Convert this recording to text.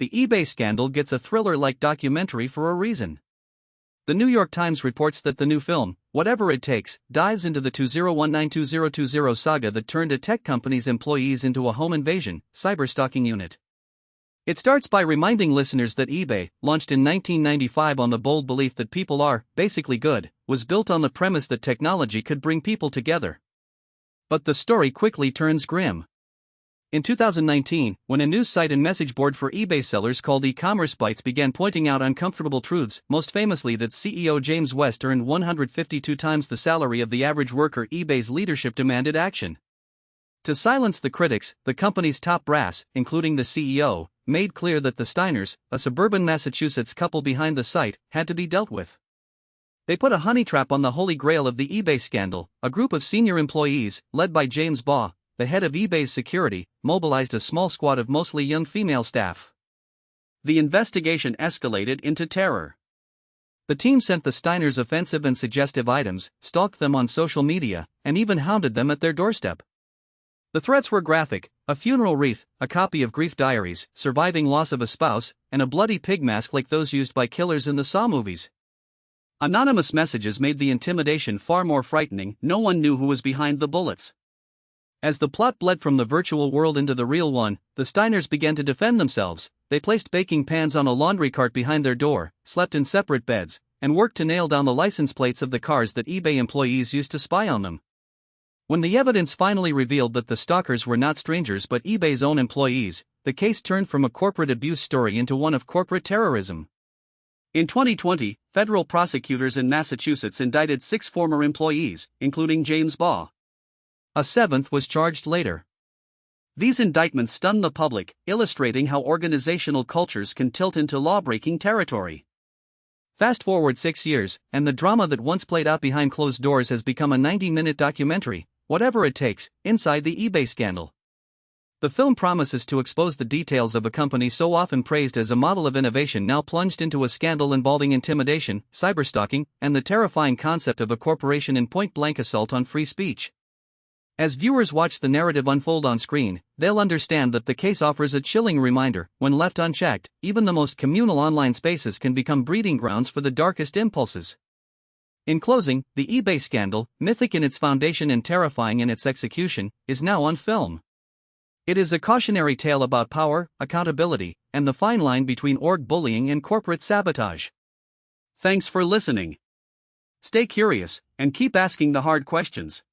the eBay scandal gets a thriller-like documentary for a reason. The New York Times reports that the new film, Whatever It Takes, dives into the 2019-2020 saga that turned a tech company's employees into a home invasion, cyberstalking unit. It starts by reminding listeners that eBay, launched in 1995 on the bold belief that people are, basically good, was built on the premise that technology could bring people together. But the story quickly turns grim. In 2019, when a news site and message board for eBay sellers called E-commerce Bytes began pointing out uncomfortable truths, most famously that CEO James West earned 152 times the salary of the average worker, eBay's leadership demanded action. To silence the critics, the company's top brass, including the CEO, made clear that the Steiners, a suburban Massachusetts couple behind the site, had to be dealt with. They put a honey trap on the holy grail of the eBay scandal. A group of senior employees, led by James Baugh, the head of eBay's security, mobilized a small squad of mostly young female staff. The investigation escalated into terror. The team sent the Steiners offensive and suggestive items, stalked them on social media, and even hounded them at their doorstep. The threats were graphic: a funeral wreath, a copy of grief diaries, surviving loss of a spouse, and a bloody pig mask like those used by killers in the Saw movies. Anonymous messages made the intimidation far more frightening. No one knew who was behind the bullets. As the plot bled from the virtual world into the real one, the Steiners began to defend themselves. They placed baking pans on a laundry cart behind their door, slept in separate beds, and worked to nail down the license plates of the cars that eBay employees used to spy on them. When the evidence finally revealed that the stalkers were not strangers but eBay's own employees, the case turned from a corporate abuse story into one of corporate terrorism. In 2020, federal prosecutors in Massachusetts indicted 6 former employees, including James Baugh. A 7th was charged later. These indictments stunned the public, illustrating how organizational cultures can tilt into law-breaking territory. Fast forward 6 years, and the drama that once played out behind closed doors has become a 90-minute documentary, Whatever It Takes, inside the eBay scandal. The film promises to expose the details of a company so often praised as a model of innovation now plunged into a scandal involving intimidation, cyberstalking, and the terrifying concept of a corporation in point-blank assault on free speech. As viewers watch the narrative unfold on screen, they'll understand that the case offers a chilling reminder: when left unchecked, even the most communal online spaces can become breeding grounds for the darkest impulses. In closing, the eBay scandal, mythic in its foundation and terrifying in its execution, is now on film. It is a cautionary tale about power, accountability, and the fine line between org bullying and corporate sabotage. Thanks for listening. Stay curious, and keep asking the hard questions.